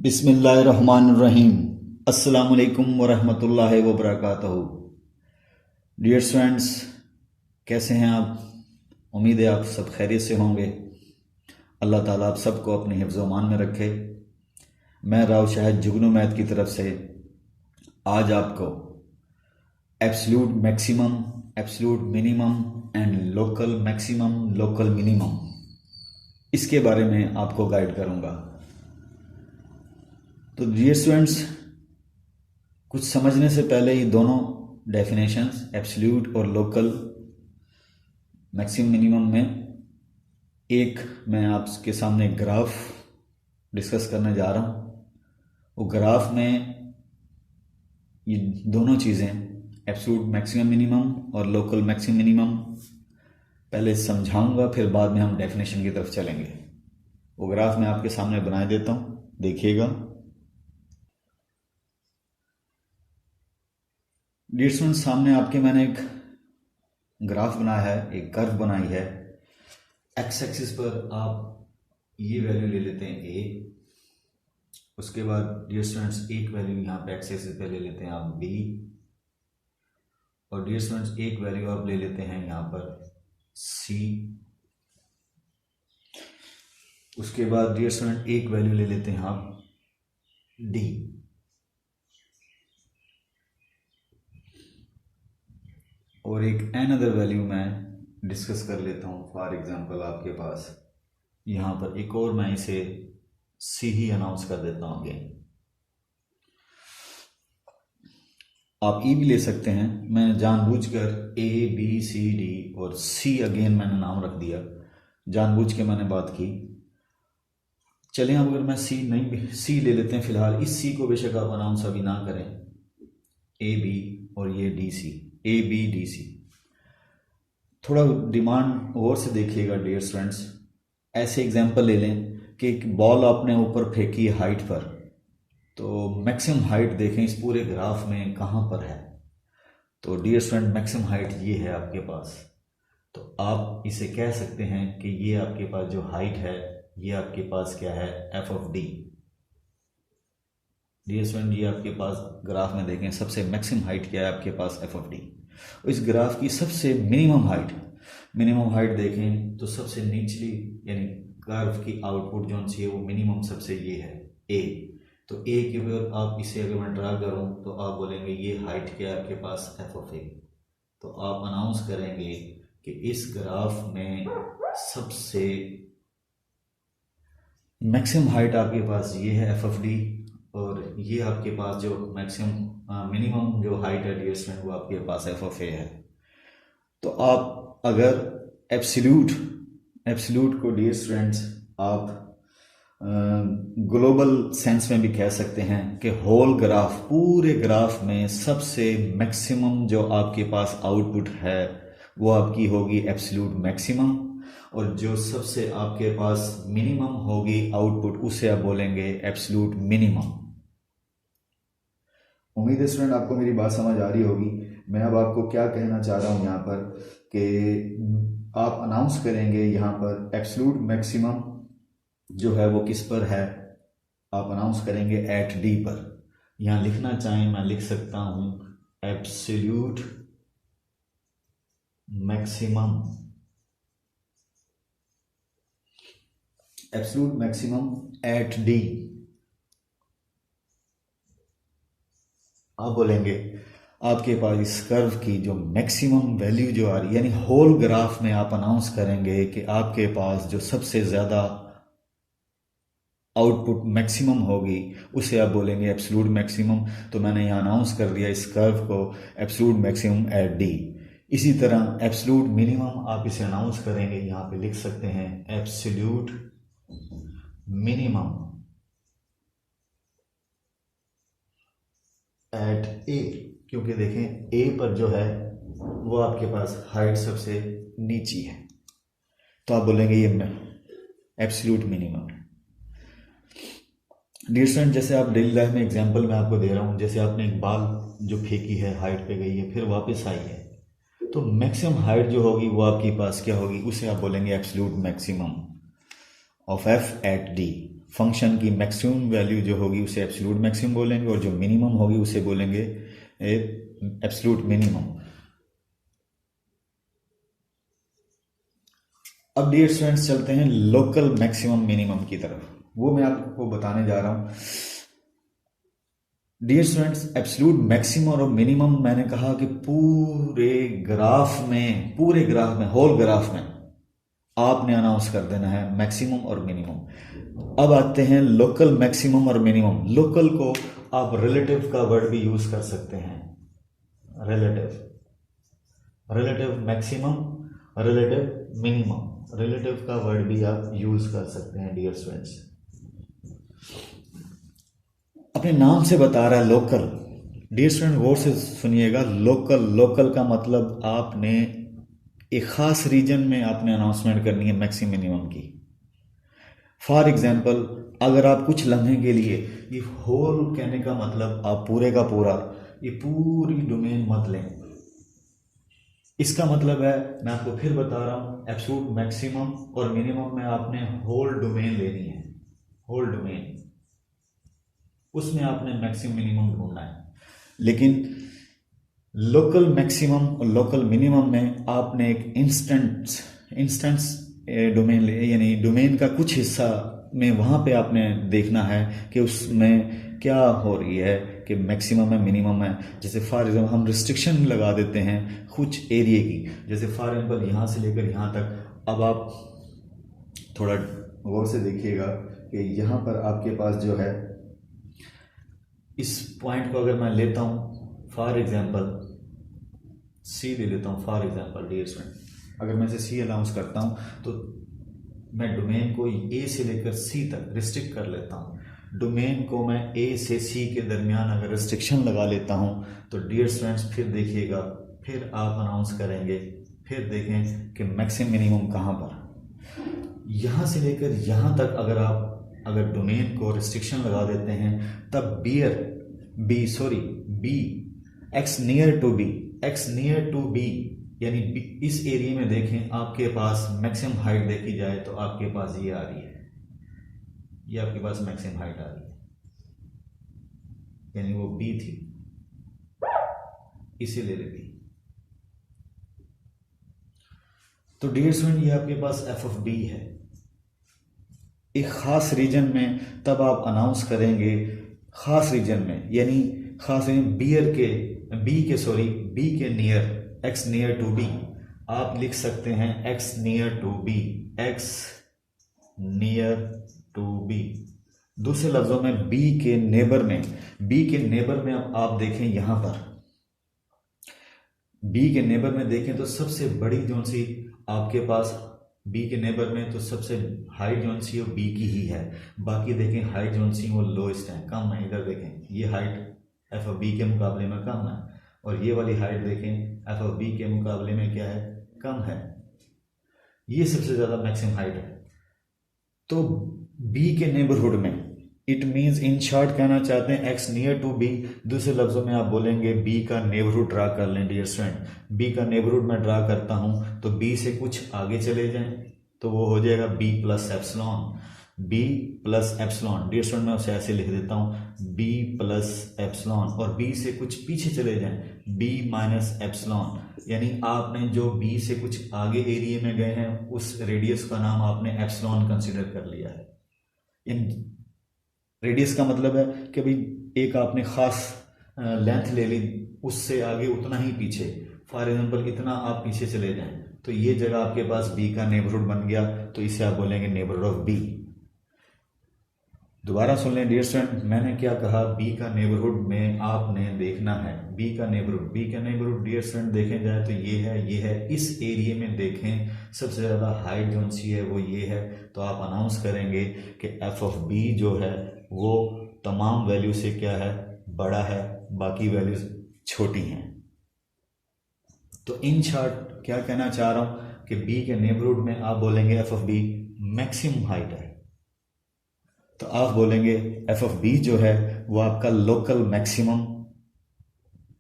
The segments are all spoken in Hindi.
बिस्मिल्लाहिर्रहमानिर्रहीम। अस्सलामुअलैकुम वरहमतुल्लाहि वबरकातुहू। डियर स्टूडेंट्स, कैसे हैं आप? उम्मीद है आप सब खैरियत से होंगे। अल्लाह ताला आप सबको अपने हिफ्ज़-ओ-मान में रखे। मैं राव शाहिद जुगनू मैथ की तरफ से आज आपको absolute maximum, absolute minimum and local maximum, local minimum, इसके बारे में आपको गाइड करूंगा। तो डियर स्टूडेंट्स, कुछ समझने से पहले ये दोनों डेफिनेशंस एब्सोल्यूट और लोकल मैक्सिमम मिनिमम में एक मैं आपके सामने ग्राफ डिस्कस करने जा रहा हूँ। वो ग्राफ में ये दोनों चीज़ें एब्सोल्यूट मैक्सिमम मिनिमम और लोकल मैक्सिमम मिनिमम पहले समझाऊंगा, फिर बाद में हम डेफिनेशन की तरफ चलेंगे। वो ग्राफ मैं आपके सामने बना देता हूँ, देखिएगा। डियर स्टूडेंट्स, सामने आपके मैंने एक ग्राफ बनाया है, एक कर्व बनाई है। एक्स एक्सिस पर आप ये वैल्यू ले लेते हैं ए, उसके बाद डियर स्टूडेंट्स एक वैल्यू यहाँ पे एक्स एक्सिस पे ले लेते हैं आप बी, और डियर स्टूडेंट्स एक वैल्यू आप ले लेते हैं यहाँ पर सी। उसके बाद डियर स्टूडेंट एक वैल्यू ले लेते हैं आप डी। और एक अनदर वैल्यू मैं डिस्कस कर लेता हूँ। फॉर एग्जांपल आपके पास यहाँ पर एक और मैं इसे सी ही अनाउंस कर देता हूँ अगेन। आप ई भी ले सकते हैं, मैं जानबूझकर ए बी सी डी और सी अगेन मैंने नाम रख दिया, जानबूझ के मैंने बात की। चलें, अब अगर मैं सी नहीं, सी ले लेते हैं फिलहाल। इस सी को बेशक आप अनाउंस अभी ना करें, ए बी और ये D C, A B D C. थोड़ा डिमांड और से देखिएगा डियर स्टूडेंट्स। ऐसे एग्जांपल ले लें कि एक बॉल आपने ऊपर फेंकी है हाइट पर, तो मैक्सिमम हाइट देखें इस पूरे ग्राफ में कहाँ पर है। तो डियर स्टूडेंट, मैक्सिमम हाइट ये है आपके पास। तो आप इसे कह सकते हैं कि ये आपके पास जो हाइट है, ये आपके पास क्या है, F of D. Dear student, ये आपके पास ग्राफ में देखें सबसे मैक्सिमम हाइट क्या है आपके पास, एफ ऑफ डी। इस ग्राफ की सबसे मिनिमम हाइट देखें तो सबसे निचली यानी कर्व की आउटपुट जो चाहिए वो मिनिमम सबसे ये है ए। तो ए के ऊपर आप इसे अगर मैं ड्रा करूं तो आप बोलेंगे ये हाइट क्या है आपके पास, एफ ऑफ ए। तो आप अनाउंस करेंगे कि इस ग्राफ में सबसे मैक्सिमम हाइट आपके पास ये है, एफ ऑफ डी, और ये आपके पास जो मैक्सिमम मिनिमम जो हाइट है डियर स्टूडेंट वो आपके पास एफ ऑफ ए है। तो आप अगर एब्सोल्यूट को डियर स्टूडेंट्स आप ग्लोबल सेंस में भी कह सकते हैं कि होल ग्राफ, पूरे ग्राफ में सबसे मैक्सिमम जो आपके पास आउटपुट है वो आपकी होगी एब्सोल्यूट मैक्सिमम, और जो सबसे आपके पास मिनिमम होगी आउटपुट उसे आप बोलेंगे एब्सोल्यूट मिनिमम। उम्मीद है स्टूडेंट आपको मेरी बात समझ आ रही होगी। मैं अब आपको क्या कहना चाह रहा हूँ यहाँ पर कि आप अनाउंस करेंगे यहाँ पर एब्सोल्यूट मैक्सिमम जो है वो किस पर है, आप अनाउंस करेंगे एट डी पर। यहाँ लिखना चाहें मैं लिख सकता हूँ absolute maximum, absolute maximum at D. आप बोलेंगे आपके पास इस कर्व की जो मैक्सिमम वैल्यू जो आ रही है, यानी होल ग्राफ में आप अनाउंस करेंगे कि आपके पास जो सबसे ज़्यादा आउटपुट मैक्सिमम होगी उसे आप बोलेंगे एब्सोल्यूट मैक्सिमम। तो मैंने यहाँ अनाउंस कर दिया इस कर्व को एब्सोल्यूट मैक्सिमम एट डी। इसी तरह एब्सोल्यूट मिनिमम आप इसे अनाउंस करेंगे, यहाँ पे लिख सकते हैं एब्सोल्यूट मिनिमम एट ए, क्योंकि देखें ए पर जो है वो आपके पास हाइट सबसे नीची है। तो आप बोलेंगे ये एब्सोल्यूट मिनिमम। डियर स्टूडेंट, जैसे आप डेली लाइफ में एग्जांपल मैं आपको दे रहा हूँ, जैसे आपने एक बाल जो फेंकी है हाइट पे गई है फिर वापस आई है, तो मैक्सिमम हाइट जो होगी वो आपके पास क्या होगी, उसे आप बोलेंगे absolute maximum of F at D. Function की मैक्सिमम वैल्यू जो होगी उसे एब्सोल्यूट मैक्सिमम बोलेंगे और जो मिनिमम होगी उसे बोलेंगे एब्सोल्यूट मिनिमम। अब डियर स्टूडेंट्स चलते हैं लोकल मैक्सिमम मिनिमम की तरफ, वो मैं आपको बताने जा रहा हूं। डियर स्टूडेंट्स, एब्सोल्यूट मैक्सिमम और मिनिमम मैंने कहा कि पूरे ग्राफ में होल ग्राफ में आपने अनाउंस कर देना है मैक्सिमम और मिनिमम। अब आते हैं लोकल मैक्सिमम और मिनिमम। लोकल को आप रिलेटिव का वर्ड भी यूज कर सकते हैं, relative maximum, relative minimum, relative का वर्ड भी आप यूज कर सकते हैं डियर स्टूडेंट्स। अपने नाम से बता रहा है लोकल। डियर स्टूडेंट गौर से सुनिएगा, लोकल का मतलब आपने एक खास रीजन में आपने अनाउंसमेंट करनी है मैक्सिमम मिनिमम की। फॉर एग्जाम्पल, अगर आप कुछ लम्हे के लिए, ये होल कहने का मतलब आप पूरे का पूरा ये पूरी डोमेन मत लें। इसका मतलब है, मैं आपको फिर बता रहा हूं, एब्सोल्यूट मैक्सिमम और मिनिमम में आपने होल डोमेन लेनी है, होल डोमेन, उसमें आपने मैक्सिमम मिनिमम ढूंढना है। लेकिन लोकल मैक्सिमम और लोकल मिनिमम में आपने एक इंस्टेंस डोमेन ले, यानी डोमेन का कुछ हिस्सा में वहां पे आपने देखना है कि उसमें क्या हो रही है, कि मैक्सिमम है मिनिमम है। जैसे फॉर एग्जाम्पल हम रिस्ट्रिक्शन लगा देते हैं कुछ एरिया की, जैसे फॉर एग्जाम्पल यहाँ से लेकर यहाँ तक। अब आप थोड़ा गौर से देखिएगा कि यहाँ पर आपके पास जो है, इस पॉइंट को अगर मैं लेता हूँ फॉर एग्जाम्पल सी ले लेता हूँ फॉर एग्जाम्पल डियर स्टूडेंट, अगर मैं इसे सी अनाउंस करता हूँ तो मैं डोमेन को ए से लेकर सी तक रिस्ट्रिक्ट कर लेता हूँ। डोमेन को मैं ए से सी के दरमियान अगर रिस्ट्रिक्शन लगा लेता हूँ तो डियर स्टूडेंट्स फिर देखिएगा, फिर आप अनाउंस करेंगे, फिर देखें कि मैक्सिमम मिनिमम कहाँ पर। यहाँ से लेकर यहाँ तक अगर डोमेन को रिस्ट्रिक्शन लगा देते हैं तब B X near to B यानी इस एरिया में देखें आपके पास मैक्सिमम हाइट देखी जाए तो आपके पास ये आ रही है, ये आपके पास मैक्सिमम हाइट आ रही है, यानी वो बी थी, इसे ले लेती। तो डियर स्टूडेंट ये आपके पास एफ ऑफ बी है। एक खास रीजन में तब आप अनाउंस करेंगे, खास रीजन में, यानी खास बी के near, X near to B, आप लिख सकते हैं एक्स नियर टू बी। दूसरे लफ्जों में बी के नेबर में आप देखें, यहां पर बी के नेबर में देखें तो सबसे बड़ी जोन सी आपके पास बी के नेबर में, तो सबसे हाइट जोन सी वो बी की ही है। बाकी देखें हाइट जोन सी वो लोएस्ट है, कम है। इधर देखें ये हाइट एफ ऑफ बी के मुकाबले में कम है, और ये वाली हाइट देखें एफ ऑफ बी के मुकाबले में क्या है, कम है। ये सबसे ज्यादा मैक्सिमम हाइट है। तो बी के नेबरहुड में, इट मीन्स इन शॉर्ट कहना चाहते हैं एक्स नियर टू बी। दूसरे लफ्जों में आप बोलेंगे बी का नेबरहुड ड्रा कर लें डियर स्टूडेंट। बी का नेबरहुड मैं ड्रा करता हूं तो बी से कुछ आगे चले जाएं तो वो हो जाएगा B plus epsilon, dear student मैं उसे ऐसे लिख देता हूं बी प्लस एप्सिलॉन, और बी से कुछ पीछे चले जाएं बी माइनस एप्सिलॉन, यानी आपने जो बी से कुछ आगे एरिया में गए हैं उस रेडियस का नाम आपने एप्सिलॉन कंसिडर कर लिया है। इन रेडियस का मतलब है कि भाई एक आपने खास लेंथ ले ली, उससे आगे उतना ही पीछे, फॉर एग्जांपल इतना आप पीछे चले जाएं तो ये जगह आपके पास बी का नेबरहुड बन गया, तो इसे आप बोलेंगे नेबरहुड ऑफ बी। दोबारा सुन लें डियर स्टूडेंट, मैंने क्या कहा, बी का नेबरहुड में आपने देखना है बी का नेबरहुड डियर स्टूडेंट देखें जाए तो ये है इस एरिया में देखें सबसे ज्यादा हाइट जोन सी है वो ये है, तो आप अनाउंस करेंगे कि एफ ऑफ बी जो है वो तमाम वैल्यू से क्या है, बड़ा है, बाकी वैल्यूज छोटी हैं। तो इन शॉर्ट क्या कहना चाह रहा हूं कि बी के नेबरहुड में आप बोलेंगे F of B maximum height है, तो आप बोलेंगे एफ ऑफ बी जो है वो आपका लोकल मैक्सिमम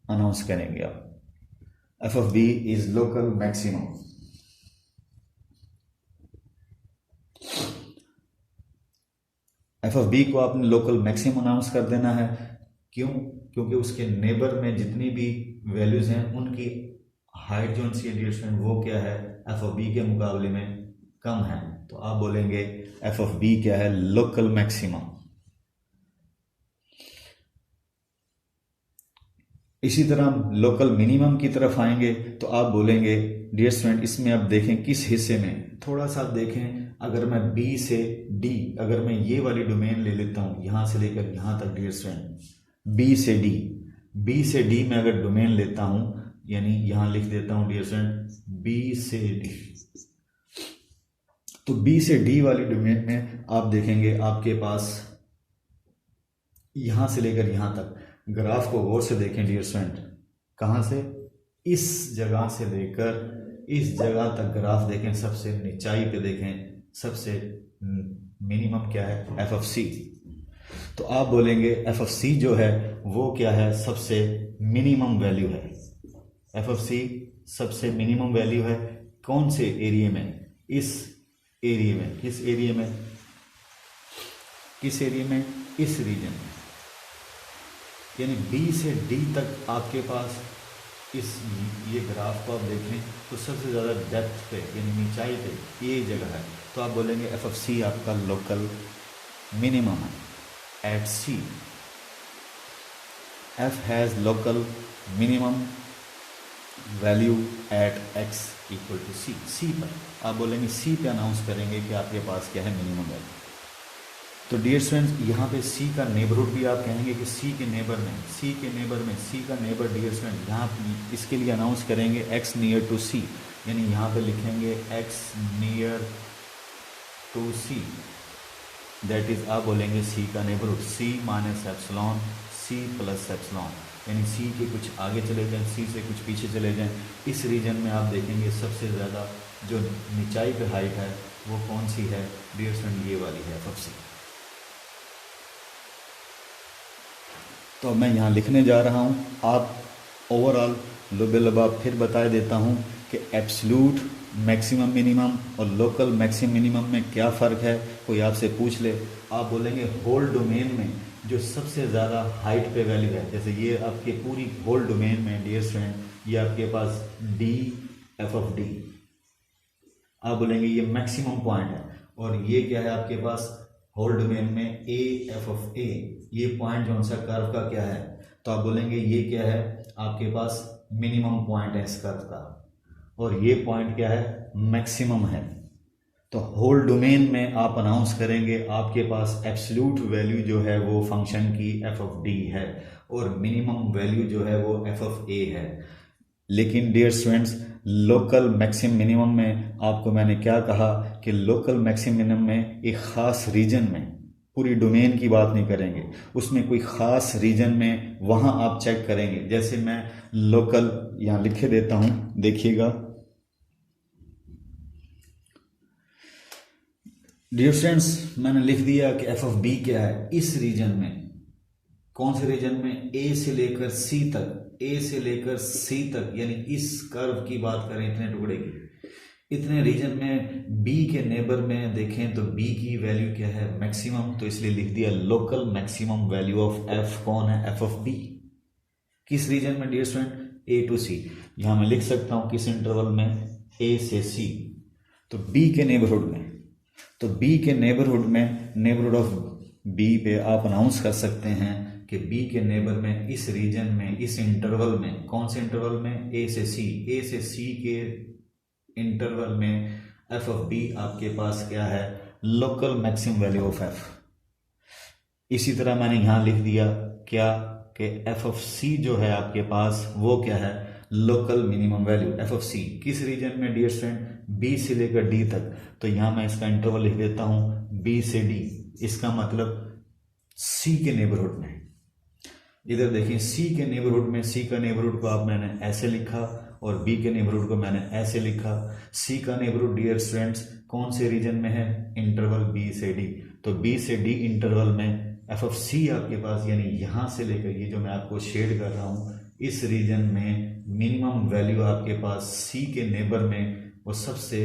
अनाउंस करेंगे आप, F of B is local maximum. F of B को आपने लोकल मैक्सिमम अनाउंस कर देना है। क्यों? क्योंकि उसके नेबर में जितनी भी वैल्यूज हैं उनकी हाइट जो सी डियर स्टूडेंट वो क्या है, एफ ऑफ बी के मुकाबले में कम है। तो आप बोलेंगे एफ ऑफ बी क्या है, लोकल मैक्सिमम। इसी तरह लोकल मिनिमम की तरफ आएंगे तो आप बोलेंगे डियर स्टूडेंट इसमें आप देखें किस हिस्से में, थोड़ा सा आप देखें, अगर मैं बी से डी, अगर मैं ये वाली डोमेन ले लेता हूँ यहाँ से लेकर यहाँ तक डियर स्टूडेंट, बी से डी, बी से डी में अगर डोमेन लेता हूँ, यानी यहाँ लिख देता हूँ डियर स्टूडेंट बी से डी, तो बी से डी वाली डोमेन में आप देखेंगे आपके पास यहाँ से लेकर यहाँ तक, ग्राफ को गौर से देखें डियर स्टूडेंट, कहाँ से, इस जगह से लेकर इस जगह तक ग्राफ देखें, सबसे निचाई पे देखें, सबसे मिनिमम क्या है, एफ ऑफ सी। तो आप बोलेंगे एफ ऑफ सी जो है वो क्या है, सबसे मिनिमम वैल्यू है। एफ ऑफ सी सबसे मिनिमम वैल्यू है कौन से एरिया में, इस एरिया में, किस एरिया में, किस एरिया में, इस रीजन में, यानी बी से डी तक आपके पास इस ये ग्राफ को आप देखें तो सबसे ज़्यादा डेप्थ पे यानी नीचाई पे ये जगह है। तो आप बोलेंगे एफ ऑफ सी आपका लोकल मिनिमम है at c. F has local minimum value at x equal to c. C पर आप बोलेंगे, सी पे अनाउंस करेंगे कि आपके पास क्या है, मिनिमम वैल्यू। तो डियर स्टूडेंट्स यहाँ पे सी का नेबरहुड भी आप कहेंगे कि सी के नेबर में, सी के नेबर में, सी का नेबर डियर स्टूडेंट यहाँ इसके लिए अनाउंस करेंगे एक्स नियर टू सी, यानी यहाँ पे लिखेंगे x near to C, that is आप बोलेंगे सी का नेबरहुड, सी minus epsilon, C plus epsilon, यानी सी के कुछ आगे चले जाएं, सी से कुछ पीछे चले जाएं। इस रीजन में आप देखेंगे सबसे ज़्यादा जो निचाई पे हाइट है वो कौन सी है डियर स्टूडेंट, ये वाली है एफ ऑफ सी। तो मैं यहाँ लिखने जा रहा हूँ, आप ओवरऑल लुबे फिर बता देता हूँ कि एब्सोल्यूट मैक्सिमम मिनिमम और लोकल मैक्सिमम मिनिमम में क्या फ़र्क है। कोई आपसे पूछ ले, आप बोलेंगे होल डोमेन में जो सबसे ज़्यादा हाइट पे वैल्यू है, जैसे ये आपके पूरी होल डोमेन में डियर स्टूडेंट ये आपके पास डी एफ ऑफ डी, आप बोलेंगे ये मैक्सिमम पॉइंट है, और ये क्या है आपके पास होल डोमेन में ए एफ ऑफ ए, ये पॉइंट जो सा कर्व का क्या है, तो आप बोलेंगे ये क्या है आपके पास मिनिमम पॉइंट है इस कर्व का, और ये पॉइंट क्या है, मैक्सिमम है। तो होल डोमेन में आप अनाउंस करेंगे आपके पास एब्सोल्यूट वैल्यू जो है वो फंक्शन की एफ ऑफ डी है, और मिनिमम वैल्यू जो है वो एफ ऑफ ए है। लेकिन dear students local maximum minimum में आपको मैंने क्या कहा कि लोकल मैक्सिमम मिनिमम में एक ख़ास रीजन में, पूरी डोमेन की बात नहीं करेंगे, उसमें कोई ख़ास रीजन में वहाँ आप चेक करेंगे। जैसे मैं लोकल यहाँ लिखे देता हूँ, देखिएगा डियर स्टूडेंट्स, मैंने लिख दिया कि एफ ऑफ बी क्या है इस रीजन में, कौन से रीजन में, ए से लेकर सी तक, ए से लेकर सी तक, यानी इस कर्व की बात करें इतने टुकड़े की, इतने रीजन में बी के नेबर में देखें तो बी की वैल्यू क्या है, मैक्सिमम, तो इसलिए लिख दिया local maximum value of F कौन है, एफ ऑफ बी। किस रीजन में डियर स्टूडेंट, ए टू सी। यहां मैं लिख सकता हूं किस इंटरवल में, ए से सी, तो बी के नेबरहुड में, तो बी के नेबरहुड में, नेबरहुड ऑफ बी पे आप अनाउंस कर सकते हैं कि बी के नेबर में, इस रीजन में, इस इंटरवल में, कौन से इंटरवल में, ए से सी, ए से सी के इंटरवल में एफ ऑफ बी आपके पास क्या है, local maximum value of F. इसी तरह मैंने यहां लिख दिया क्या कि एफ ऑफ सी जो है आपके पास वो क्या है, local minimum value f of c. किस रीजन में डियर स्टूडेंट, बी से लेकर डी तक, तो यहां मैं इसका इंटरवल लिख देता हूं बी से डी, इसका मतलब सी के नेबरहुड में। इधर देखिए सी के नेबरहुड में, सी का नेबरहुड को आप मैंने ऐसे लिखा और बी के नेबरहुड को मैंने ऐसे लिखा। सी का नेबरहुड डियर स्टूडेंट्स कौन से रीजन में है, इंटरवल बी से डी, तो बी से डी इंटरवल में एफ ऑफ सी आपके पास, यानी यहां से लेकर ये जो मैं आपको शेड कर रहा हूं इस रीजन में मिनिमम वैल्यू आपके पास सी के नेबर में, वो सबसे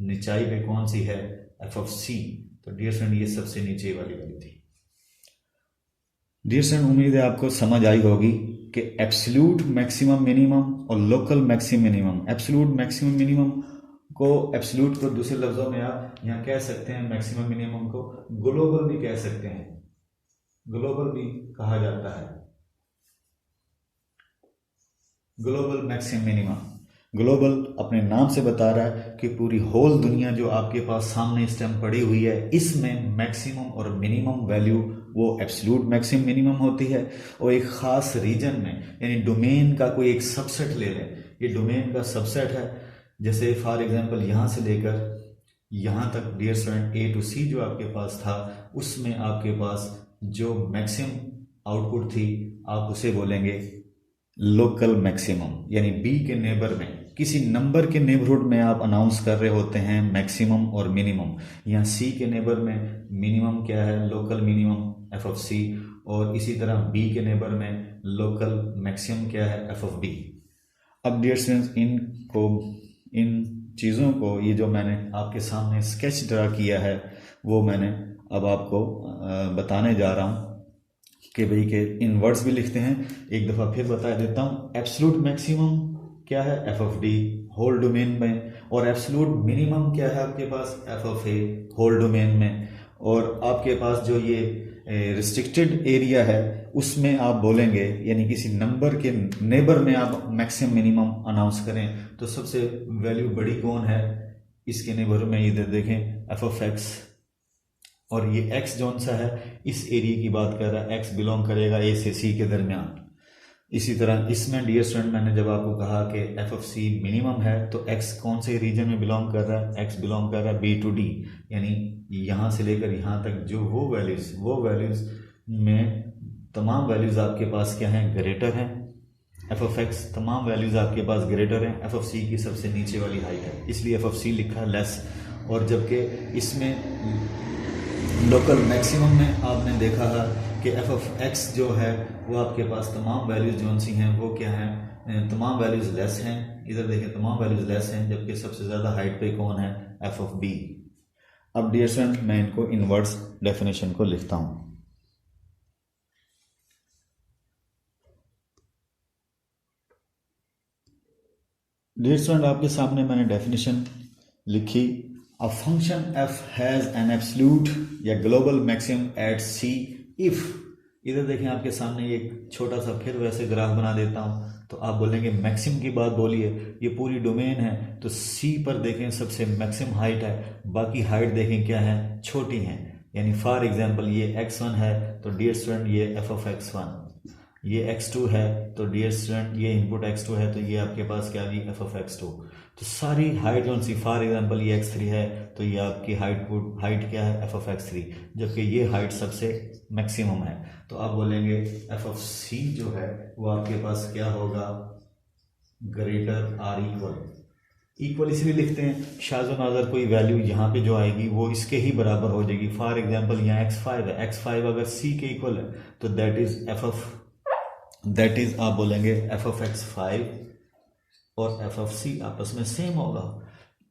निचाई पे कौन सी है, एफ ऑफ सी। तो डियर स्टूडेंट ये सबसे नीचे वाली थी। डियर स्टूडेंट, उम्मीद है आपको समझ आई होगी कि एब्सोल्यूट मैक्सिमम मिनिमम और local maximum minimum, absolute maximum minimum को, एब्सोल्यूट को दूसरे लफ्जों में आप यहाँ कह सकते हैं, मैक्सिमम मिनिमम को ग्लोबल भी कह सकते हैं, ग्लोबल भी कहा जाता है, ग्लोबल मैक्सिमम मिनिमम। ग्लोबल अपने नाम से बता रहा है कि पूरी होल दुनिया जो आपके पास सामने इस टाइम पड़ी हुई है, इसमें मैक्सिमम और मिनिमम वैल्यू वो एब्सोल्यूट मैक्सिमम मिनिमम होती है। और एक ख़ास रीजन में, यानी डोमेन का कोई एक सबसेट ले लें, ये डोमेन का सबसेट है। जैसे फॉर एग्जांपल यहाँ से लेकर यहाँ तक डियर स्टूडेंट ए टू सी जो आपके पास था, उसमें आपके पास जो मैक्सिमम आउटपुट थी आप उसे बोलेंगे लोकल मैक्सिमम। यानी बी के नेबर में, किसी नंबर के नेबरहुड में आप अनाउंस कर रहे होते हैं मैक्सिमम और मिनिमम। यहाँ सी के नेबर में मिनिमम क्या है, लोकल मिनिमम एफ ऑफ सी, और इसी तरह बी के नेबर में लोकल मैक्सिमम क्या है, एफ ऑफ बी। अब डियर स्टूडेंट्स, इन चीज़ों को, ये जो मैंने आपके सामने स्केच ड्रा किया है, वो मैंने अब आपको बताने जा रहा हूँ कि भाई के इन वर्ड्स भी लिखते हैं। एक दफ़ा फिर बता देता हूँ, एब्सोल्यूट मैक्सिमम क्या है, F of D whole domain में, और एब्सोल्यूट मिनिमम क्या है आपके पास, f of a whole domain में। और आपके पास जो ये रिस्ट्रिक्टेड एरिया है उसमें आप बोलेंगे, यानी किसी नंबर के नेबर में आप मैक्सिमम मिनिमम अनाउंस करें तो सबसे वैल्यू बड़ी कौन है इसके नेबर में, इधर देखें एफ ऑफ एक्स, और ये x जौन सा है इस एरिया की बात कर रहा है, x बिलोंग करेगा a से c के दरमियान। इसी तरह इसमें डियर स्टूडेंट मैंने जब आपको कहा कि एफ ऑफ सी मिनिमम है तो x कौन से रीजन में बिलोंग कर रहा है, x बिलोंग कर रहा है b टू d, यानी यहाँ से लेकर यहाँ तक जो वो वैल्यूज में तमाम वैल्यूज आपके पास क्या हैं, ग्रेटर हैं। एफ ऑफ एक्स तमाम वैल्यूज आपके पास ग्रेटर हैं, एफ ऑफ सी की सबसे नीचे वाली हाइट है, इसलिए एफ ऑफ सी लिखा लेस। और जबकि इसमें लोकल मैक्सिमम में आपने देखा है कि एफ ऑफ एक्स जो है वो आपके पास तमाम वैल्यूज जो सी हैं वो क्या हैं, तमाम वैल्यूज लेस हैं। इधर देखें तमाम वैल्यूज लेस हैं, जबकि सबसे ज़्यादा हाइट पे कौन है, एफ ऑफ बी। अब डियर स्टूडेंट मैं इनको इनवर्स डेफिनेशन को लिखता हूँ। डियर स्टूडेंट आपके सामने मैंने डेफिनेशन लिखी। A function f has an absolute या global maximum at c if, इधर देखें आपके सामने एक छोटा सा फिर वैसे ग्राफ बना देता हूँ, तो आप बोलेंगे मैक्सिमम की बात बोलिए, ये पूरी डोमेन है तो c पर देखें सबसे मैक्सिमम हाइट है, बाकी हाइट देखें क्या है, छोटी हैं। यानी फॉर एग्जांपल ये x1 है तो डियर स्टूडेंट ये एफ ऑफ x1, ये x2 है तो डियर स्टूडेंट ये इनपुट x2 है तो ये आपके पास क्या आ गई, एफ ऑफ x2। तो सारी हाइट जो सी, फॉर एग्जांपल ये x3 है तो ये आपकी हाइट क्या है, एफ ऑफ x3, जबकि ये हाइट सबसे मैक्सिमम है। तो आप बोलेंगे एफ ऑफ सी जो है वो आपके पास क्या होगा, ग्रेटर आर इक्वल इसलिए लिखते हैं शाज़ व नाज़र कोई वैल्यू यहाँ पे जो आएगी वो इसके ही बराबर हो जाएगी। फॉर एग्जांपल यहाँ x5 है, x5 अगर c के इक्वल है तो दैट इज आप बोलेंगे एफ ऑफ x5 और एफ ऑफ सी आपस में सेम होगा।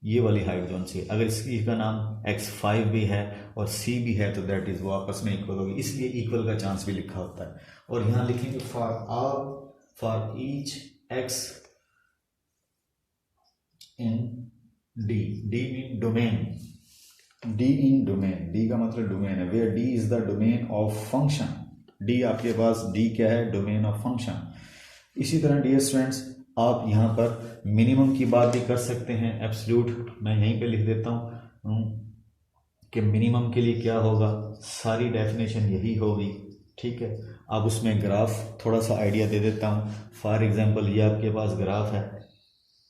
ये वाली हाइट जो सी, अगर इसका नाम x5 भी है और c भी है तो दैट इज वो आपस में इक्वल होगी, इसलिए इक्वल का चांस भी लिखा होता है। और यहाँ लिखेंगे for each x in D, D mean domain, D in domain, D का मतलब डोमेन है, where D is the domain of function. D आपके पास डी क्या है, डोमेन ऑफ फंक्शन। इसी तरह डियर स्टूडेंट्स आप यहाँ पर मिनिमम की बात भी कर सकते हैं, एब्सोल्यूट मैं यहीं पे लिख देता हूँ कि मिनिमम के लिए क्या होगा, सारी डेफिनेशन यही होगी, ठीक है। अब उसमें ग्राफ थोड़ा सा आइडिया दे देता हूँ। फॉर एग्जांपल ये आपके पास ग्राफ है,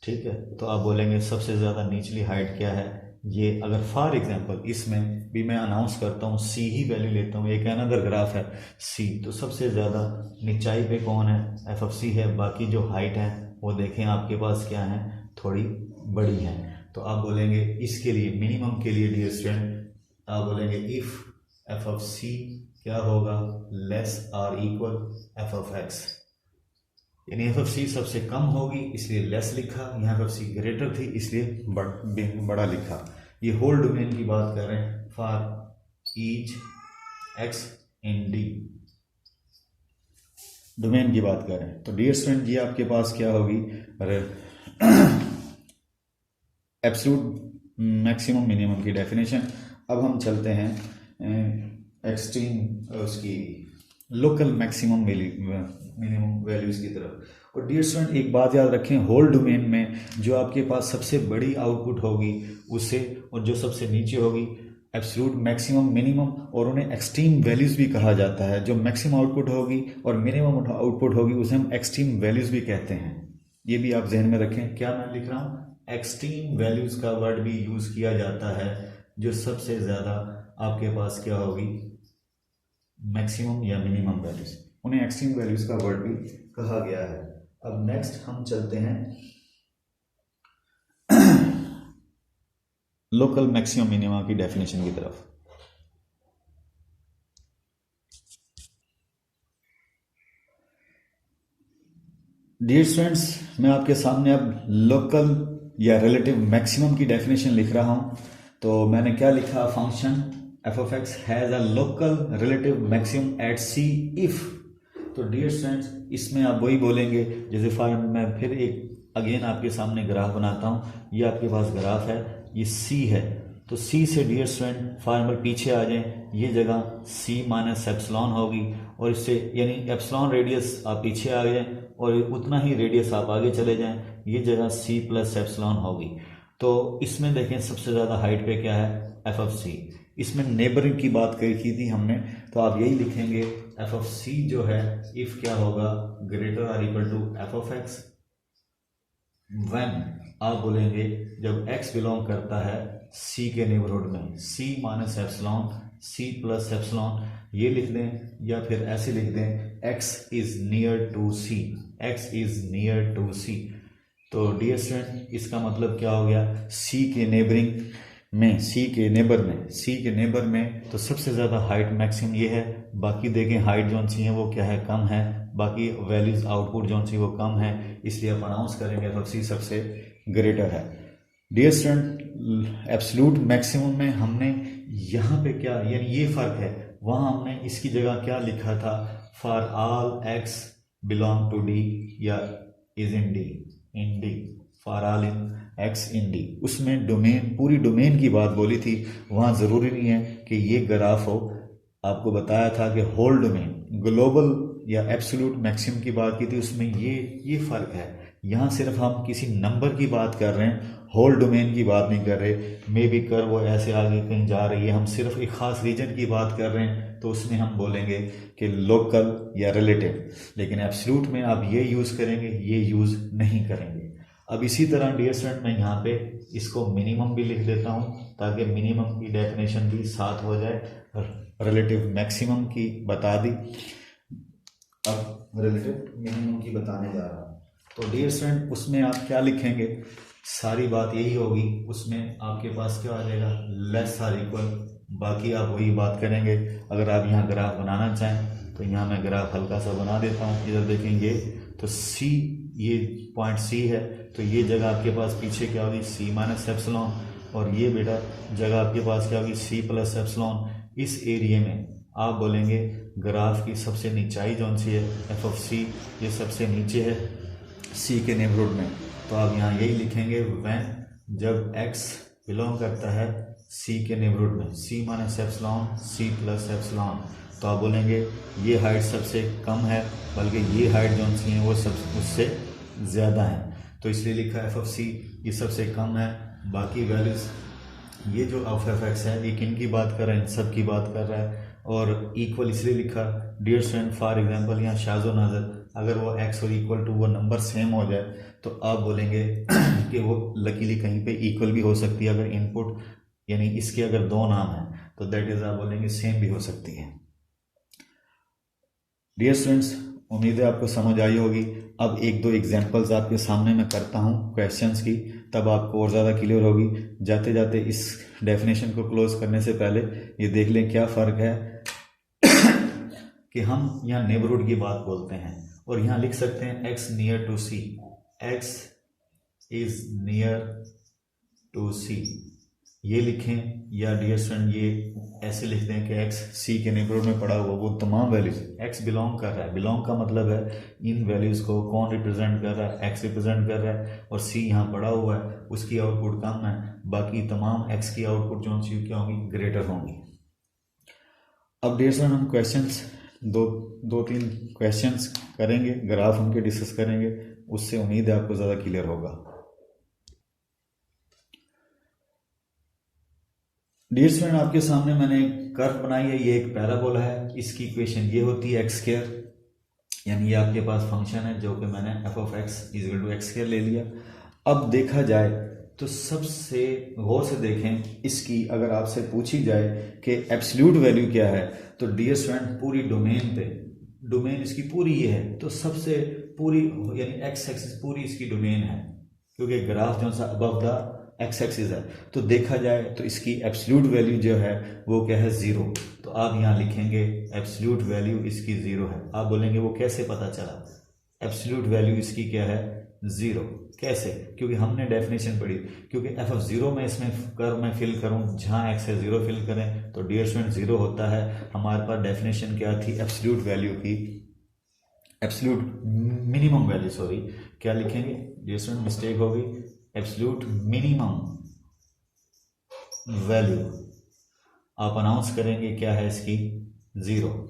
ठीक है, तो आप बोलेंगे सबसे ज़्यादा निचली हाइट क्या है, ये अगर फॉर एग्जांपल इसमें भी मैं अनाउंस करता हूँ सी ही वैल्यू लेता हूँ, एक अनदर ग्राफ है सी, तो सबसे ज़्यादा निचाई पे कौन है, एफ ऑफ सी है। बाकी जो हाइट है वो देखें आपके पास क्या है, थोड़ी बड़ी है। तो आप बोलेंगे इसके लिए मिनिमम के लिए डियर स्टूडेंट आप बोलेंगे इफ़ एफ ऑफ सी क्या होगा, less or equal F of X, यानी एफ ऑफ सी सबसे कम होगी इसलिए लेस लिखा, यहाँ एफ ऑफ सी ग्रेटर थी इसलिए बड़ा लिखा। ये होल डोमेन की बात कर रहे हैं, for each x in D, domain की बात करें तो डियर स्टूडेंट ये आपके पास क्या होगी, एब्सोल्यूट मैक्सिमम मिनिमम की डेफिनेशन। अब हम चलते हैं एक्सट्रीम उसकी लोकल मैक्सिमम मिनिमम वैल्यूज़ की तरफ। और डियर स्टूडेंट एक बात याद रखें, होल डोमेन में जो आपके पास सबसे बड़ी आउटपुट होगी उसे, और जो सबसे नीचे होगी एब्सोल्यूट मैक्सिमम मिनिमम, और उन्हें एक्सट्रीम वैल्यूज़ भी कहा जाता है। जो मैक्सिमम आउटपुट होगी और मिनिमम आउटपुट होगी उसे हम एक्सट्रीम वैल्यूज़ भी कहते हैं। ये भी आप जहन में रखें। क्या मैं लिख रहा हूँ, एक्सट्रीम वैल्यूज़ का वर्ड भी यूज़ किया जाता है जो सबसे ज़्यादा आपके पास क्या होगी, मैक्सिमम या मिनिमम वैल्यूज़, उन्हें एक्सट्रीम वैल्यूज़ का वर्ड भी कहा गया है। अब नेक्स्ट हम चलते हैं लोकल मैक्सिमम मिनिमा की डेफिनेशन की तरफ। डियर स्टूडेंट्स, मैं आपके सामने अब लोकल या रिलेटिव मैक्सिमम की डेफिनेशन लिख रहा हूं। तो मैंने क्या लिखा, function F of X has a local relative maximum at C if. तो डियर स्टूडेंट्स इसमें आप वही बोलेंगे जैसे मैं फिर एक अगेन आपके सामने ग्राफ बनाता हूँ। ये आपके पास ग्राफ है, ये सी है, तो सी से डियर स्टूडेंट फॉर्मल पीछे आ जाएं, ये जगह सी माइनस एप्सिलॉन होगी, और इससे यानी एप्सिलॉन रेडियस आप पीछे आ गए और उतना ही रेडियस आप आगे चले जाएं, ये जगह सी प्लस एप्सिलॉन होगी। तो इसमें देखें सबसे ज़्यादा हाइट पे क्या है, एफ ऑफ सी। इसमें नेबरिंग की बात करी की थी हमने, तो आप यही लिखेंगे एफ ऑफ सी जो है इफ क्या होगा, greater or equal to F of X when आप बोलेंगे जब x बिलोंग करता है c के नेबरहुड में, c minus epsilon c plus epsilon, ये लिख दें या फिर ऐसे लिख दें x is near to c, x is near to c। तो डियर स्टूडेंट इसका मतलब क्या हो गया, c के नेबरिंग में, c के नेबर में तो सबसे ज़्यादा हाइट मैक्सिमम ये है। बाकी देखें हाइट जौन सी है वो क्या है, कम है, बाकी वैल्यूज आउटपुट जौन सी वो कम है, इसलिए आप अनाउंस करेंगे एफ ऑफ सी सबसे ग्रेटर है। डियर स्टूडेंट एब्सोल्यूट मैक्सिमम में हमने यहाँ पे क्या, यानी ये फ़र्क है, वहाँ हमने इसकी जगह क्या लिखा था, for all x belong to D या is in D, for all in x in D, उसमें डोमेन, पूरी डोमेन की बात बोली थी। वहाँ ज़रूरी नहीं है कि ये ग्राफ हो, आपको बताया था कि होल डोमेन ग्लोबल या एब्सोल्यूट मैक्सिमम की बात की थी, उसमें ये फ़र्क है। यहाँ सिर्फ हम किसी नंबर की बात कर रहे हैं, होल डोमेन की बात नहीं कर रहे। मे बी कर वो ऐसे आगे कहीं जा रही है, हम सिर्फ एक ख़ास रीजन की बात कर रहे हैं, तो उसमें हम बोलेंगे कि लोकल या रिलेटिव। लेकिन एब्सोल्यूट में आप ये यूज़ करेंगे, ये यूज़ नहीं करेंगे। अब इसी तरह डियर स्टूडेंट मैं यहाँ पे इसको मिनिमम भी लिख देता हूँ ताकि मिनिमम की डेफिनेशन भी साथ हो जाए। रिलेटिव मैक्सिमम की बता दी, अब रिलेटिव मिनिमम की बताने जा रहा हूँ। तो डियर स्टूडेंट उसमें आप क्या लिखेंगे, सारी बात यही होगी, उसमें आपके पास क्या आ जाएगा, लेस आर इक्वल, बाकी आप वही बात करेंगे। अगर आप यहाँ ग्राफ बनाना चाहें तो यहाँ मैं ग्राफ हल्का सा बना देता हूँ। इधर देखेंगे तो सी, ये पॉइंट सी है, तो ये जगह आपके पास पीछे क्या होगी, सी माइनस एप्सिलॉन, और ये बेटा जगह आपके पास क्या होगी, सी प्लस एप्सिलॉन। इस एरिया में आप बोलेंगे ग्राफ की सबसे नीचाई जौन सी है, एफ ऑफ सी, ये सबसे नीचे है सी के नेबरहुड में। तो आप यहाँ यही लिखेंगे व्हेन, जब x बिलोंग करता है सी के नेबरहुड में, सी minus epsilon, C plus epsilon, तो आप बोलेंगे ये हाइट सबसे कम है, बल्कि ये हाइट जौन सी है वो सब उससे ज़्यादा है, तो इसलिए लिखा एफ ऑफ सी ये सबसे कम है। बाकी वैल्यूज ये जो ऑफ एफ एक्स है ये किन की बात कर रहे हैं, सब की बात कर रहा है। और इक्वल इसलिए लिखा डियर स्टूडेंट, फॉर एग्जांपल यहाँ शाजो नाजर, अगर वो एक्स और इक्वल टू वो नंबर सेम हो जाए तो आप बोलेंगे कि वो लकीली कहीं पे इक्वल भी हो सकती है। अगर इनपुट यानी इसके अगर दो नाम हैं तो दैट इज आप बोलेंगे सेम भी हो सकती है। डियर स्टूडेंट्स उम्मीद है आपको समझ आई होगी। अब एक दो एग्जांपल्स आपके सामने मैं करता हूँ क्वेश्चंस की, तब आपको और ज़्यादा क्लियर होगी। जाते जाते इस डेफिनेशन को क्लोज करने से पहले ये देख लें क्या फ़र्क है कि हम यहाँ नेबरहुड की बात बोलते हैं और यहाँ लिख सकते हैं x near to c, x is near to c, ये लिखें, या डियर स्टूडेंट ये ऐसे लिख दें कि x c के नेबरहुड में पड़ा हुआ वो तमाम वैल्यूज x बिलोंग कर रहा है। बिलोंग का मतलब है इन वैल्यूज को कौन रिप्रेजेंट कर रहा है, x रिप्रेजेंट कर रहा है, और c यहाँ पड़ा हुआ है, उसकी आउटपुट कम है, बाकी तमाम x की आउटपुट जो सी क्या होंगी, ग्रेटर होंगी। अब डियर स्टूडेंट हम क्वेश्चंस दो तीन क्वेश्चंस करेंगे, ग्राफ उनके डिस्कस करेंगे, उससे उम्मीद है आपको ज़्यादा क्लियर होगा। डियर स्टूडेंट आपके सामने मैंने एक कर्व बनाई है, ये एक पैराबोला है, इसकी इक्वेशन ये होती है एक्स स्क्वायर, यानी ये आपके पास फंक्शन है जो कि मैंने F of X equal to X square ले लिया। अब देखा जाए तो सबसे गौर से देखें, इसकी अगर आपसे पूछी जाए कि एब्सोल्यूट वैल्यू क्या है, तो डियर स्टूडेंट पूरी डोमेन पे, डोमेन इसकी पूरी ये है, तो सबसे पूरी यानी एक्स एक्सिस पूरी इसकी डोमेन है, क्योंकि ग्राफ जो सा अबव द एक्स एक्सिस है। तो देखा जाए तो इसकी एब्सोल्यूट वैल्यू जो है वो क्या है, जीरो। तो आप यहाँ लिखेंगे एब्सोल्यूट वैल्यू इसकी जीरो है। आप बोलेंगे वो कैसे पता चला, एब्सोल्यूट वैल्यू इसकी क्या है, जीरो। कैसे, क्योंकि हमने डेफिनेशन पढ़ी, क्योंकि एफ ऑफ जीरो में इसमें कर मैं फिल करूं, जहां एक्स है जीरो फिल करें तो डियर स्टूडेंट जीरो होता है। हमारे पास डेफिनेशन क्या थी एब्सोल्यूट वैल्यू की, एब्सोल्यूट मिनिमम वैल्यू, सॉरी क्या लिखेंगे डियर स्टूडेंट, मिस्टेक होगी, एब्सोल्यूट मिनिमम वैल्यू आप अनाउंस करेंगे क्या है इसकी, जीरो।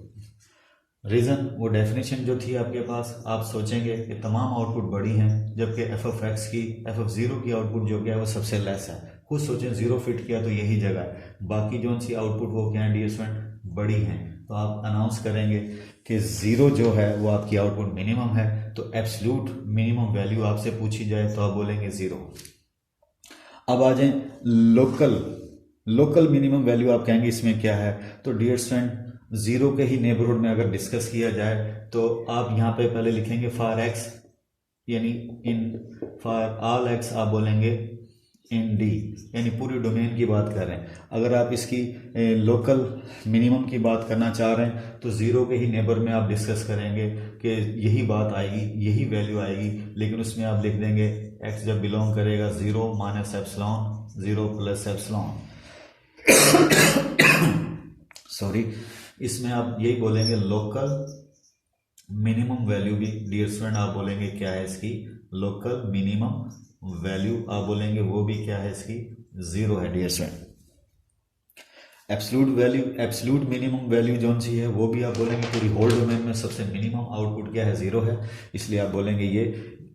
रीज़न वो डेफिनेशन जो थी आपके पास, आप सोचेंगे कि तमाम आउटपुट बड़ी हैं, जबकि एफ ऑफ एक्स की, एफ ऑफ जीरो की आउटपुट जो क्या है वो सबसे लेस है। खुद सोचें जीरो फिट किया तो यही जगह है, बाकी जो सी आउटपुट वो क्या है डियर स्टूडेंट, बड़ी हैं। तो आप अनाउंस करेंगे कि जीरो जो है वो आपकी आउटपुट मिनिमम है। तो एब्सोल्यूट मिनिमम वैल्यू आपसे पूछी जाए तो आप बोलेंगे जीरो। अब आ जाए लोकल मिनिमम वैल्यू, आप कहेंगे इसमें क्या है, तो डियर स्टूडेंट जीरो के ही नेबरहुड में अगर डिस्कस किया जाए तो आप यहाँ पे पहले लिखेंगे फॉर एक्स, यानी इन फॉर ऑल एक्स आप बोलेंगे इन डी, यानी पूरी डोमेन की बात कर रहे हैं। अगर आप इसकी लोकल मिनिमम की बात करना चाह रहे हैं तो जीरो के ही नेबर में आप डिस्कस करेंगे कि यही बात आएगी, यही वैल्यू आएगी, लेकिन उसमें आप लिख देंगे एक्स जब बिलोंग करेगा zero minus epsilon, zero plus epsilon sorry, इसमें आप यही बोलेंगे लोकल मिनिमम वैल्यू भी डियर स्टूडेंट आप बोलेंगे क्या है इसकी, लोकल मिनिमम वैल्यू आप बोलेंगे वो भी क्या है इसकी, जीरो है dear student. Absolute value, absolute minimum value जो सी है वो भी आप बोलेंगे पूरी होल डोमेन में सबसे मिनिमम आउटपुट क्या है, जीरो है, इसलिए आप बोलेंगे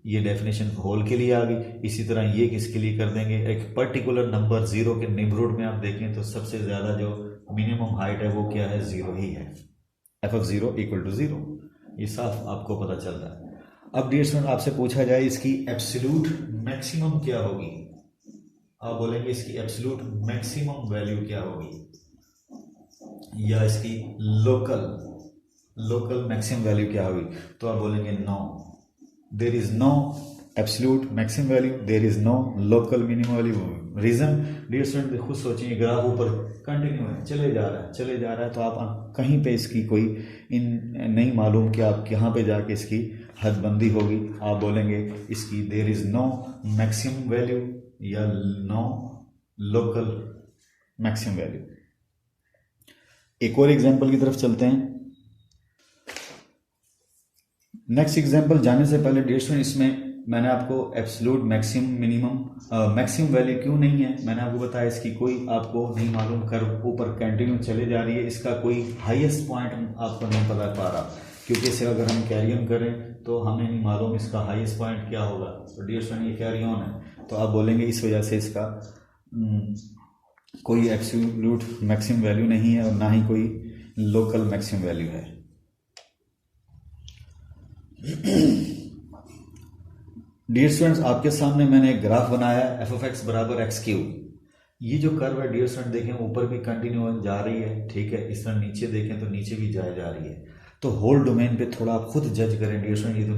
ये डेफिनेशन होल के लिए आ गई। इसी तरह ये किसके लिए कर देंगे, एक पर्टिकुलर नंबर जीरो के नेबरहुड में आप देखें तो सबसे ज्यादा जो मिनिमम हाइट है वो क्या है, जीरो ही है, F of zero equal to zero, ये साफ आपको पता चल रहा है। अब डियर स्टूडेंट आपसे पूछा जाए इसकी एब्सोल्यूट मैक्सिमम क्या होगी, आप बोलेंगे इसकी एब्सोल्यूट मैक्सिमम वैल्यू क्या होगी, या इसकी लोकल मैक्सिमम वैल्यू क्या होगी, तो आप बोलेंगे no, there is no absolute maximum value, there is no local minimum value. Reason dear student खुद सोचिए, ग्राफ ऊपर कंटिन्यू है, चले जा रहा है, तो आप कहीं पे इसकी कोई नहीं मालूम कि आप कहाँ पे जाके इसकी हदबंदी होगी, आप बोलेंगे इसकी there is no maximum value या नो लोकल मैक्सिमम वैल्यू। एक और एग्जांपल की तरफ चलते हैं। नेक्स्ट एग्जांपल जाने से पहले डियर स्टूडेंट इसमें मैंने आपको absolute maximum minimum maximum value क्यों नहीं है, मैंने आपको बताया इसकी कोई आपको नहीं मालूम, कर्व ऊपर कंटिन्यू चले जा रही है, इसका कोई हाईएस्ट पॉइंट आपको नहीं पता पा रहा, क्योंकि इसे अगर हम कैरी ऑन करें तो हमें नहीं मालूम इसका हाईएस्ट पॉइंट क्या होगा। तो डियर स्टूडेंट ये कैरी ऑन है, तो आप बोलेंगे इस वजह से इसका कोई एब्सोल्यूट मैक्सिमम वैल्यू नहीं है और ना ही कोई लोकल मैक्सिमम वैल्यू है। डियर स्टूडेंट्स आपके सामने मैंने एक ग्राफ बनाया है एफ ऑफ एक्स बराबर एक्स क्यूब। ये जो कर्व है डियर स्टूडेंट देखें ऊपर भी कंटिन्यू जा रही है, ठीक है, इस तरह नीचे देखें तो नीचे भी जा रही है। तो होल डोमेन पे थोड़ा आप खुद जज करें डियर स्टूडेंट, ये तो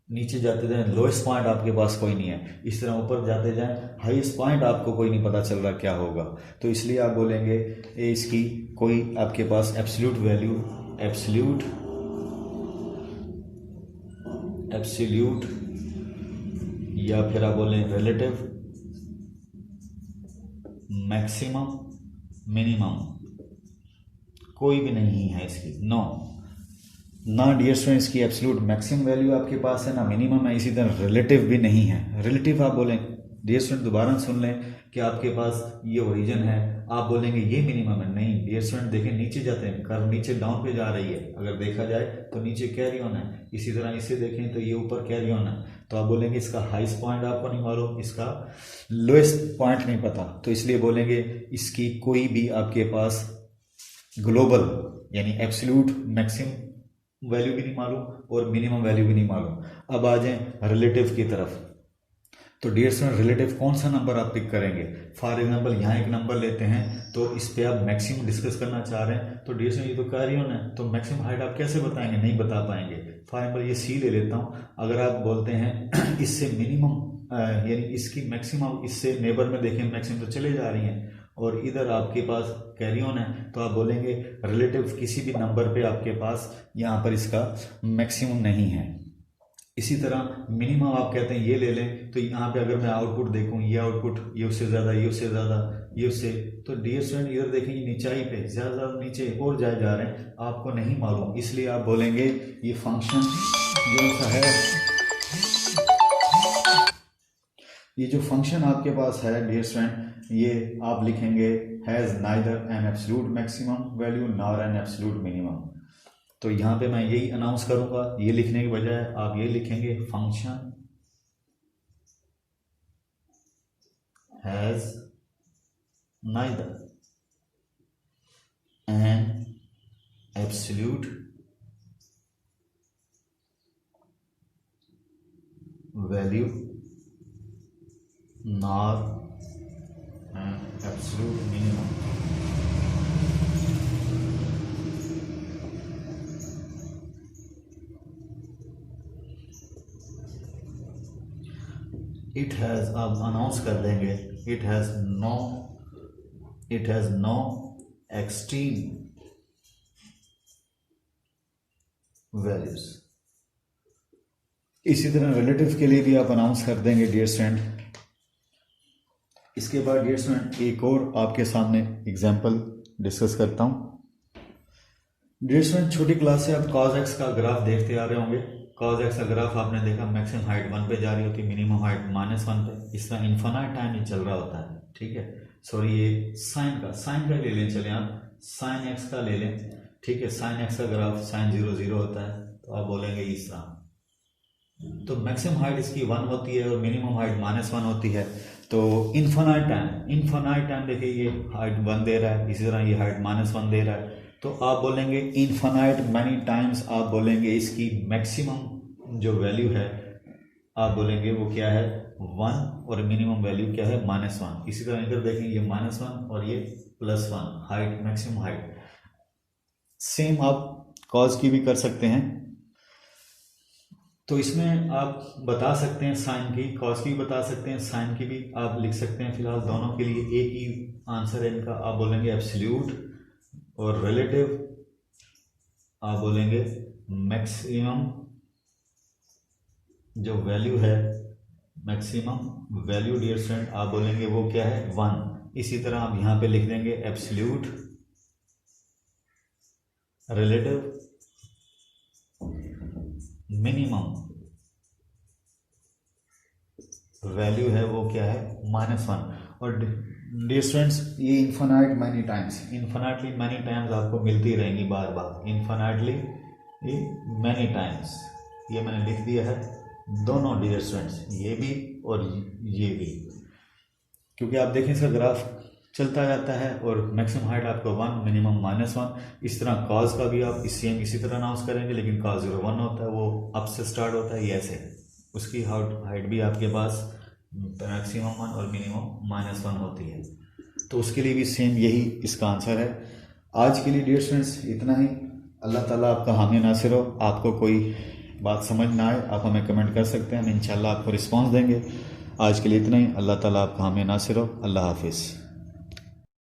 नीचे जाते जाएं, लोएस्ट पॉइंट आपके पास कोई नहीं है, इस तरह ऊपर जाते जाएं, हाईएस्ट पॉइंट आपको कोई नहीं पता चल रहा क्या होगा, तो इसलिए आप बोलेंगे इसकी कोई आपके पास एब्सोल्यूट वैल्यू, एब्सोल्यूट या फिर आप बोलें रिलेटिव मैक्सिमम मिनिमम कोई भी नहीं है इसकी, नो ना डियर स्टूडेंट्स की एब्सोल्यूट मैक्सिमम वैल्यू आपके पास है, ना मिनिमम है, इसी तरह रिलेटिव भी नहीं है। रिलेटिव आप बोलें डियर स्टूडेंट दोबारा सुन लें कि आपके पास ये ओरिजिन है, आप बोलेंगे ये मिनिमम है, नहीं डियर स्टूडेंट देखें नीचे जाते हैं, कर्व नीचे डाउन पे जा रही है, अगर देखा जाए तो नीचे कैरी ऑन है, इसी तरह इसे देखें तो ये ऊपर कैरी ऑन है, तो आप बोलेंगे इसका हाईएस्ट पॉइंट आपको नहीं मालूम, इसका लोएस्ट पॉइंट नहीं पता, तो इसलिए बोलेंगे इसकी कोई भी आपके पास ग्लोबल यानी एब्सोल्यूट मैक्सिमम वैल्यू भी नहीं मालूम और मिनिमम वैल्यू भी नहीं मालूम। अब आ जाएं रिलेटिव की तरफ, तो डियर स्टूडेंट रिलेटिव कौन सा नंबर आप पिक करेंगे? फॉर एग्जांपल यहाँ एक नंबर लेते हैं, तो इस पे आप मैक्सिमम डिस्कस करना चाह रहे हैं, तो डियर स्टूडेंट ये तो कैरी ऑन है, तो मैक्सिमम हाइट आप कैसे बताएंगे? नहीं बता पाएंगे। फॉर एग्जांपल ये सी ले लेता हूँ, अगर आप बोलते हैं इससे मिनिमम यानी इसकी मैक्सिमम इससे नेबर में देखें मैक्सिमम तो चले जा रही हैं और इधर आपके पास कैरी ऑन है, तो आप बोलेंगे रिलेटिव किसी भी नंबर पे आपके पास यहाँ पर इसका मैक्सिमम नहीं है। इसी तरह मिनिमम आप कहते हैं ये ले लें, तो यहाँ पे अगर मैं आउटपुट देखूँ ये आउटपुट ये उससे ज़्यादा ये उससे ज़्यादा ये उससे, तो डियर स्टूडेंट इधर देखें ये नीचाई पे ज़्यादा नीचे और जाए जा रहे हैं, आपको नहीं मालूम, इसलिए आप बोलेंगे ये फंक्शन जो सा है, ये जो फंक्शन आपके पास है डियर स्टूडेंट ये आप लिखेंगे has neither an absolute maximum value nor an absolute minimum. तो यहाँ पे मैं यही अनाउंस करूंगा, ये लिखने के बजाय आप ये लिखेंगे function has neither an absolute value nor an absolute minimum. It has, आप अनाउंस कर देंगे it has no extreme values। इसी तरह रिलेटिव के लिए भी आप अनाउंस कर देंगे डियर स्टूडेंट। इसके बाद डियर स्टूडेंट एक और आपके सामने एग्जाम्पल डिस्कस करता हूँ। डियर स्टूडेंट छोटी क्लास से आप cos x का ग्राफ देखते आ रहे होंगे। cos x का ग्राफ आपने देखा मैक्सिमम हाइट 1 पे जा रही होती है, मिनिमम हाइट -1 पे, इस तरह इन्फिनाइट टाइम ये चल रहा होता है, ठीक है। सॉरी ये साइन का ले लें, चले आप साइन x का ले लें, ठीक है। साइन x का ग्राफ साइन 0 0 होता है, तो आप बोलेंगे इस तरह, तो मैक्सिमम हाइट इसकी 1 होती है और मिनिमम हाइट -1 होती है, तो इन्फिनाइट टाइम देखिए ये हाइट 1 दे रहा है, इसी तरह ये हाइट -1 दे रहा है, तो आप बोलेंगे इन्फिनाइट मैनी टाइम्स, आप बोलेंगे इसकी मैक्सिमम जो वैल्यू है आप बोलेंगे वो क्या है 1 और मिनिमम वैल्यू क्या है -1। इसी तरह इधर देखें ये -1 और ये +1 हाइट मैक्सिमम हाइट। सेम आप कॉज की भी कर सकते हैं, तो इसमें आप बता सकते हैं साइन की, कॉस की भी बता सकते हैं, साइन की भी आप लिख सकते हैं। फिलहाल दोनों के लिए एक ही आंसर है इनका, आप बोलेंगे एब्सोल्यूट और रिलेटिव आप बोलेंगे मैक्सिमम जो वैल्यू है मैक्सिमम वैल्यू डियर स्टूडेंट आप बोलेंगे वो क्या है 1। इसी तरह आप यहाँ पे लिख देंगे एब्सोल्यूट रिलेटिव मिनिमम वैल्यू है वो क्या है -1। और डियर स्टूडेंट्स ये इन्फिनाइटली मैनी टाइम्स आपको मिलती रहेंगी बार बार, इन्फिनाइटली मैनी टाइम्स, ये मैंने लिख दिया है दोनों डियर स्टूडेंट्स, ये भी और ये भी, क्योंकि आप देखें इसका ग्राफ चलता जाता है और मैक्सिमम हाइट आपका 1 मिनिमम -1। इस तरह कॉज का भी आप इसी तरह अनाउंस करेंगे, लेकिन कॉज 0 1 होता है, वो अप से स्टार्ट होता है, ये ऐसे उसकी हाइट भी आपके पास मैक्सिमम 1 और मिनिमम -1 होती है, तो उसके लिए भी सेम यही इसका आंसर है। आज के लिए डियर स्टूडेंट्स इतना ही। अल्लाह ताला आपका हामी नासिर हो। आपको कोई बात समझ ना आए आप हमें कमेंट कर सकते हैं, हम इंशाल्लाह आपको रिस्पॉन्स देंगे। आज के लिए इतना ही। अल्लाह ताला आपका हामी नासिर हो। अल्लाह हाफिज़।